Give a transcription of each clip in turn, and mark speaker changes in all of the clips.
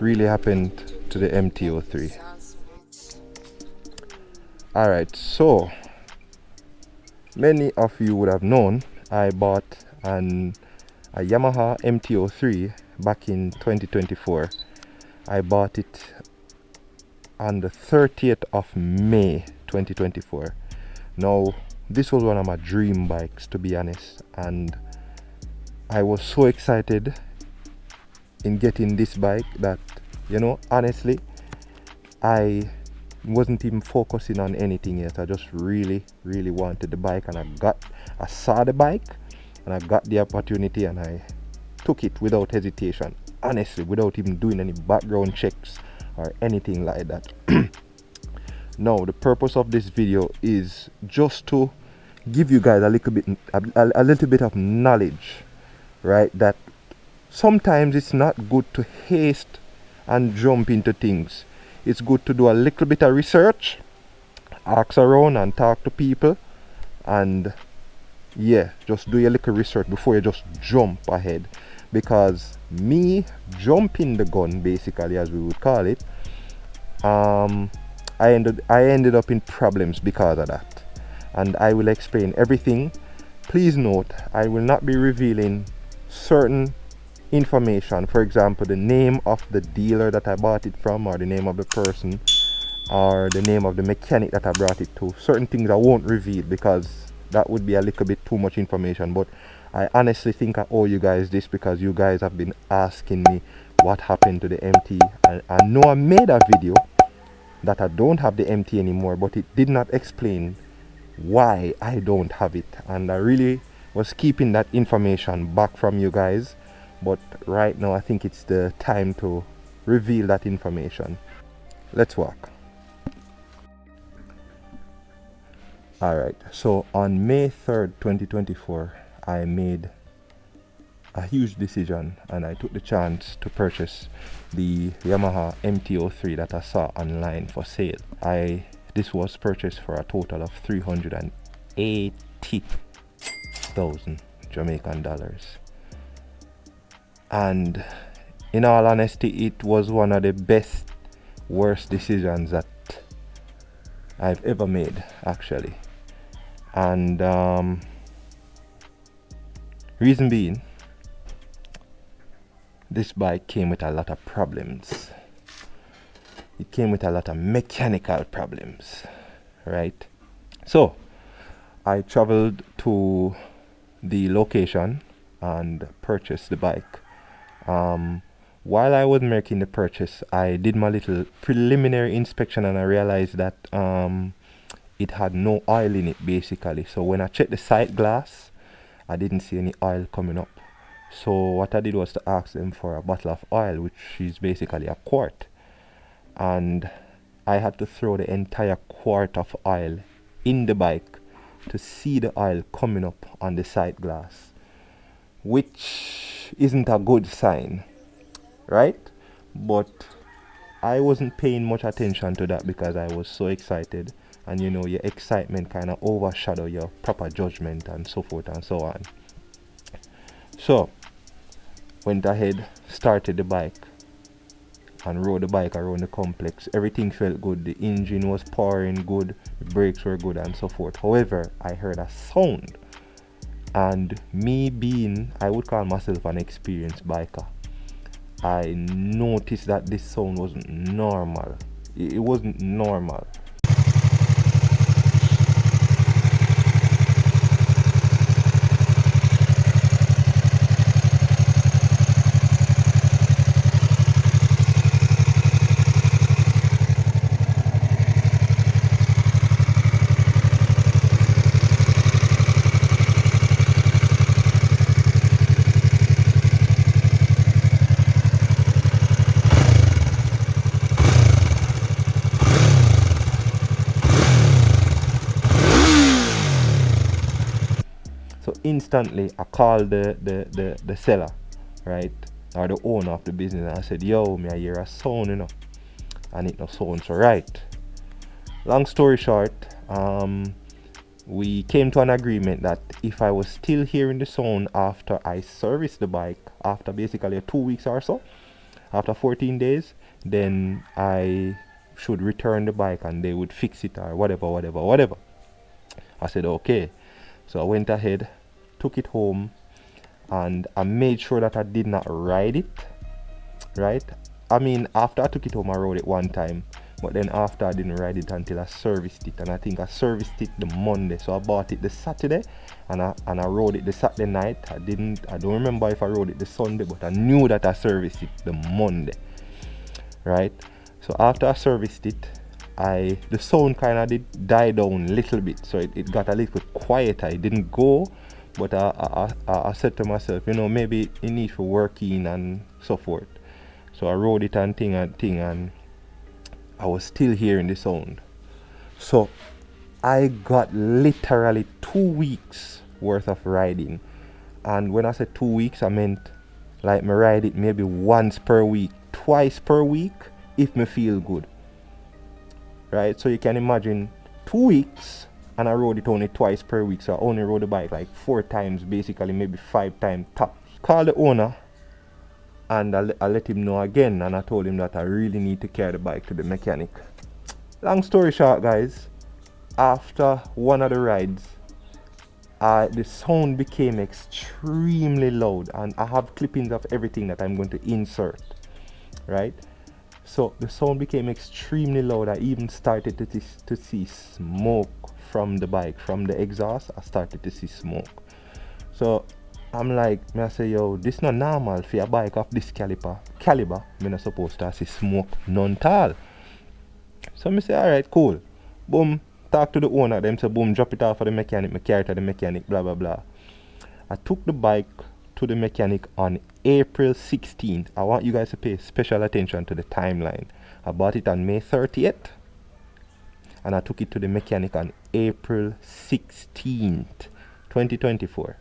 Speaker 1: really happened to the Mt03. Alright, so many of you would have known I bought a Yamaha Mt03 back in 2024. I bought it on the 30th of May 2024. Now, this was one of my dream bikes, to be honest, and I was so excited in getting this bike that, honestly, I wasn't even focusing on anything yet. I just really wanted the bike, and I saw the bike and I got the opportunity and I took it without hesitation, honestly, without even doing any background checks or anything like that. Now, the purpose of this video is just to give you guys a little bit of knowledge, right? That sometimes it's not good to haste and jump into things. It's good to do a little bit of research, ask around and talk to people, and just do your little research before you just jump ahead. Because me jumping the gun, basically, as we would call it, I ended up in problems because of that, and I will explain everything. Please note, I will not be revealing certain information, for example the name of the dealer that I bought it from, or the name of the person, or the name of the mechanic that I brought it to. Certain things I won't reveal because that would be a little bit too much information, but I honestly think I owe you guys this because you guys have been asking me what happened to the MT. I know I made a video that I don't have the MT anymore, but it did not explain why I don't have it, and I really was keeping that information back from you guys. But right now I think it's the time to reveal that information. Let's walk. Alright, so on May 3rd 2024 I made a huge decision, and I took the chance to purchase the Yamaha Mt03 that I saw online for sale. This was purchased for a total of 380,000 Jamaican dollars. And in all honesty, it was one of the worst decisions that I've ever made, actually. And reason being, this bike came with a lot of problems. It came with a lot of mechanical problems, right? So I traveled to the location and purchased the bike. While I was making the purchase, I did my little preliminary inspection and I realized that it had no oil in it, basically. So when I checked the sight glass, I didn't see any oil coming up. So what I did was to ask them for a bottle of oil, which is basically a quart, and I had to throw the entire quart of oil in the bike to see the oil coming up on the sight glass, which isn't a good sign, right? But I wasn't paying much attention to that because I was so excited, and your excitement kind of overshadow your proper judgment and so forth and so on. So went ahead, started the bike and rode the bike around the complex. Everything felt good. The engine was powering good, the brakes were good and so forth. However, I heard a sound, and me being, I would call myself an experienced biker, I noticed that this sound wasn't normal. It wasn't normal. So instantly I called the seller, right, or the owner of the business, and I said, yo, me I hear a sound, and it no sound so right. Long story short, we came to an agreement that if I was still hearing the sound after I serviced the bike, after basically 2 weeks or so, After 14 days, then I should return the bike and they would fix it or whatever. I said okay. So I went ahead, took it home, and I made sure that I did not ride it, right? I mean, after I took it home, I rode it one time, but then after I didn't ride it until I serviced it, and I think I serviced it the Monday. So I bought it the Saturday, and I rode it the Saturday night. I don't remember if I rode it the Sunday, but I knew that I serviced it the Monday, right? So after I serviced it, the sound kind of did die down a little bit, so it got a little quieter. It didn't go, but I said to myself, you know, maybe it needs for working and so forth. So I rode it and thing, and I was still hearing the sound. So I got literally 2 weeks worth of riding. And when I said 2 weeks, I meant like me ride it maybe once per week, twice per week if me feel good. Right? So you can imagine 2 weeks and I rode it only twice per week. So I only rode the bike like 4 times, basically maybe 5 times top. Call the owner and I let him know again, and I told him that I really need to carry the bike to the mechanic. Long story short, guys, after one of the rides, the sound became extremely loud, and I have clippings of everything that I'm going to insert, right? So the sound became extremely loud. I even started to see smoke from the bike, from the exhaust. I started to see smoke. So I'm like, I say, yo, this not normal for a bike of this caliber. I'm not supposed to see smoke none at all. So I say, alright, cool. Boom, talk to the owner. Them say, boom, drop it off for the mechanic. I carry it to the mechanic, blah, blah, blah. I took the bike to the mechanic on April 16th. I want you guys to pay special attention to the timeline. I bought it on May 30th. And I took it to the mechanic on April 16th, 2024.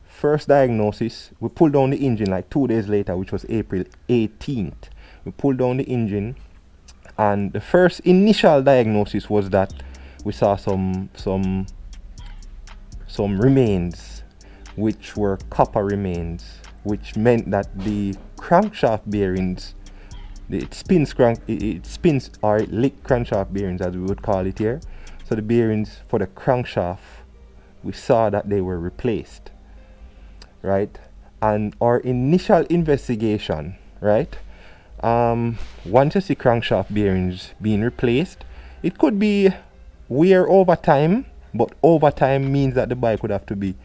Speaker 1: First diagnosis, we pulled down the engine like 2 days later, which was April 18th. We pulled down the engine, and the first initial diagnosis was that we saw some remains, which were copper remains, which meant that the crankshaft bearings, it spins or lick crankshaft bearings, as we would call it here. So the bearings for the crankshaft, we saw that they were replaced. Right, and our initial investigation, right, once you see crankshaft bearings being replaced, it could be wear over time, but over time means that the bike would have to be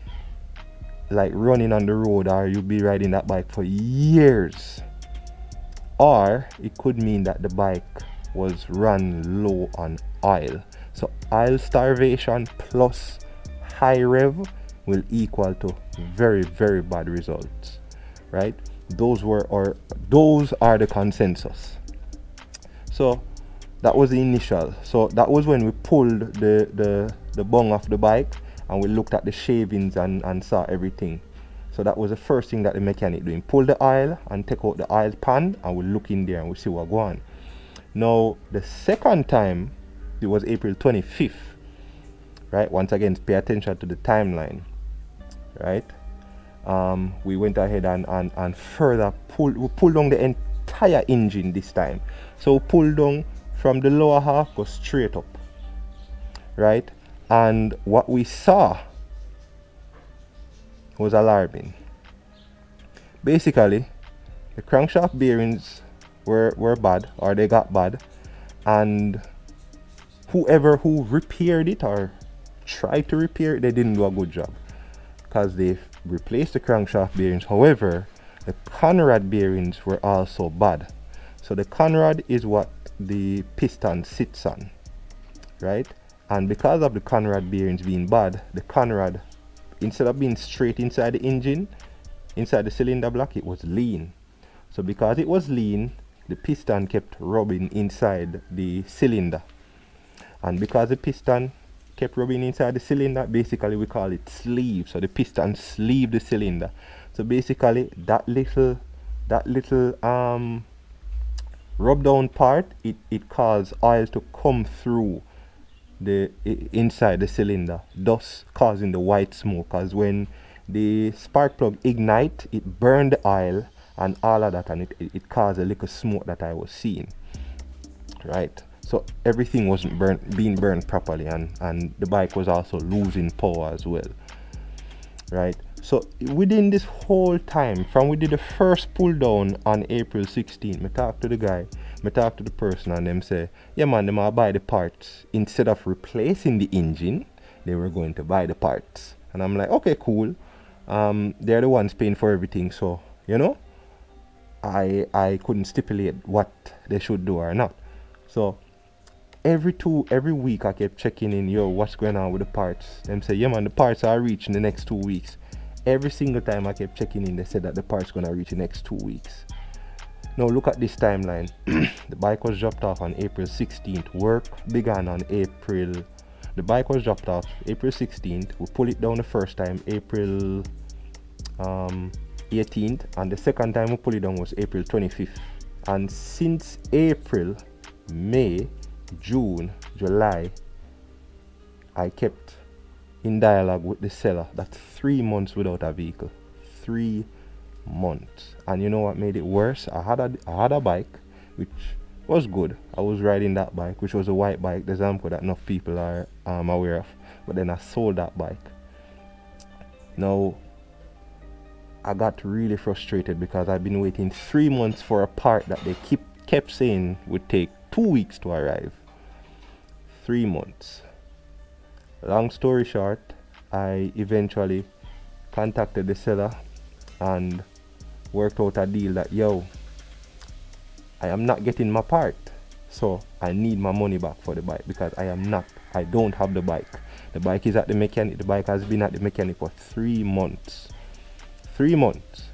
Speaker 1: like running on the road, or you'll be riding that bike for years. Or it could mean that the bike was run low on oil. So oil starvation plus high rev will equal to very, very bad results, right? Those are the consensus. So that was the initial. So that was when we pulled the bung off the bike and we looked at the shavings and saw everything. So that was the first thing that the mechanic doing. Pull the oil and take out the oil pan, and we look in there and we see what's going on. Now the second time, it was April 25th, right? Once again, pay attention to the timeline. Right, we went ahead and further pulled down the entire engine this time. So pull down from the lower half, go straight up, right? And what we saw was alarming. Basically, the crankshaft bearings were bad, or they got bad, and whoever who repaired it or tried to repair it, they didn't do a good job, because they replaced the crankshaft bearings. However, the conrod bearings were also bad. So the conrod is what the piston sits on, right? And because of the conrod bearings being bad, the conrod, instead of being straight inside the engine, inside the cylinder block, it was lean. So because it was lean, the piston kept rubbing inside the cylinder. And because the piston kept rubbing inside the cylinder, basically we call it sleeve. So the piston sleeve the cylinder. So basically that little rub down part, it caused oil to come through the inside the cylinder, thus causing the white smoke. Because when the spark plug ignite, it burned the oil, and all of that, and it caused a little smoke that I was seeing, right? So everything wasn't being burned properly, and the bike was also losing power as well, right? So within this whole time, from we did the first pull down on April 16th, me talk to the guy, me talk to the person, and them say, yeah man, they might buy the parts. Instead of replacing the engine, they were going to buy the parts. And I'm like, okay, cool. They're the ones paying for everything, so you know, I couldn't stipulate what they should do or not. So every week I kept checking in, yo, what's going on with the parts? Them say, yeah man, the parts are reaching the next 2 weeks. Every single time I kept checking in, they said that the parts gonna reach the next 2 weeks. Now look at this timeline. The bike was dropped off on April 16th. Work began on April. The bike was dropped off April 16th. We pull it down the first time April 18th, and the second time we pull it down was April 25th. And since April, May, June, July, I kept in dialogue with the seller. That's 3 months without a vehicle. 3 months. And you know what made it worse? I had a bike which was good. I was riding that bike, which was a white bike, the Zamco that enough people are aware of. But then I sold that bike. Now I got really frustrated because I've been waiting 3 months for a part that they kept saying would take 2 weeks to arrive. 3 months. Long story short, I eventually contacted the seller and worked out a deal that, yo, I am not getting my part, so I need my money back for the bike, because I don't have the bike. The bike is at the mechanic. The bike has been at the mechanic for 3 months. 3 months.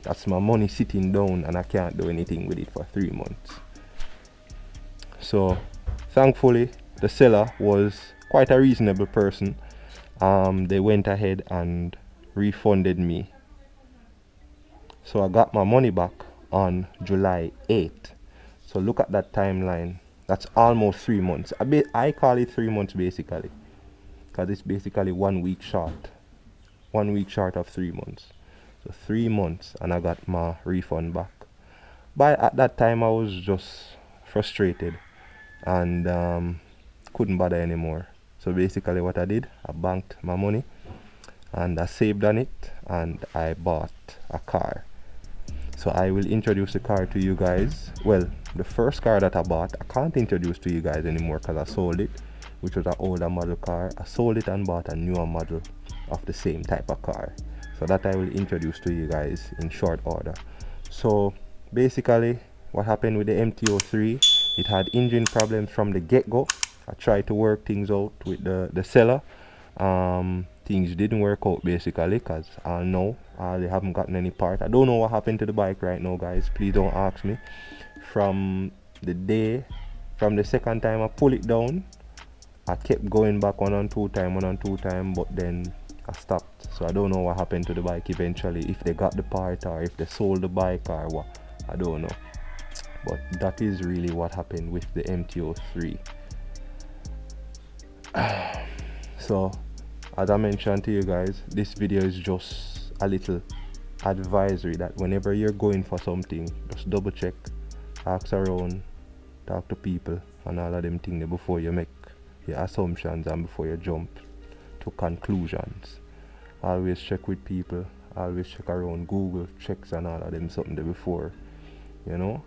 Speaker 1: That's my money sitting down and I can't do anything with it for 3 months. So thankfully the seller was quite a reasonable person. They went ahead and refunded me. So I got my money back on July 8th. So look at that timeline. That's almost 3 months. I call it 3 months basically, because it's basically 1 week short. 1 week short of 3 months. So 3 months and I got my refund back. But at that time I was just frustrated and couldn't bother anymore. So basically what I did, I banked my money and I saved on it and I bought a car. So I will introduce the car to you guys. Well, the first car that I bought, I can't introduce to you guys anymore because I sold it, which was an older model car. I sold it and bought a newer model of the same type of car. So that I will introduce to you guys in short order. So basically what happened with the Mt03, it had engine problems from the get-go. I tried to work things out with the seller. Things didn't work out basically because I know they haven't gotten any part. I don't know what happened to the bike right now, guys. Please don't ask me. From the second time I pull it down, I kept going back one and two time, but then I stopped. So I don't know what happened to the bike eventually, if they got the part or if they sold the bike or what, I don't know. But that is really what happened with the Mt03. So as I mentioned to you guys, this video is just a little advisory that whenever you're going for something, just double check, ask around, talk to people and all of them things before you make your assumptions and before you jump to conclusions. Always check with people, always check around, Google checks and all of them something before, you know.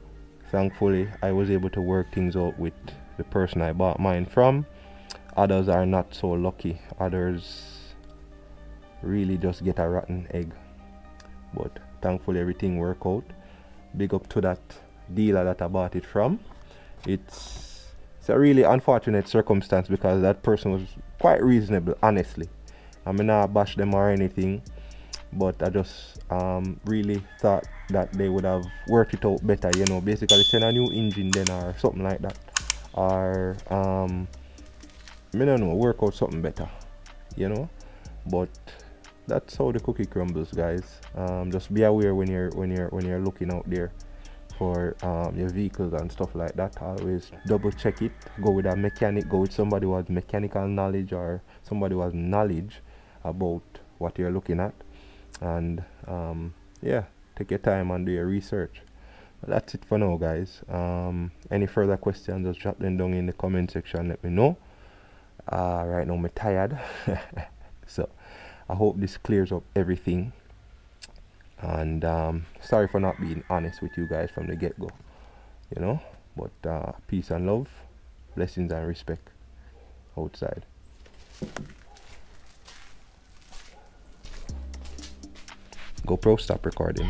Speaker 1: Thankfully I was able to work things out with the person I bought mine from. Others are not so lucky. Others really just get a rotten egg. But thankfully everything worked out. Big up to that dealer that I bought it from. It's a really unfortunate circumstance because that person was quite reasonable, honestly. I mean, not bash them or anything, but I just really thought that they would have worked it out better, you know, basically send a new engine then or something like that, or I don't know, work out something better, you know. But that's how the cookie crumbles, guys. Just be aware when you're looking out there for your vehicles and stuff like that. Always double check it. Go with a mechanic. Go with somebody who has mechanical knowledge or somebody who has knowledge about what you're looking at. And yeah, take your time and do your research. But that's it for now, guys. Any further questions, just drop them down in the comment section, let me know. Right now I'm tired. So I hope this clears up everything, and sorry for not being honest with you guys from the get-go, you know. But peace and love, blessings and respect outside. GoPro, stop recording.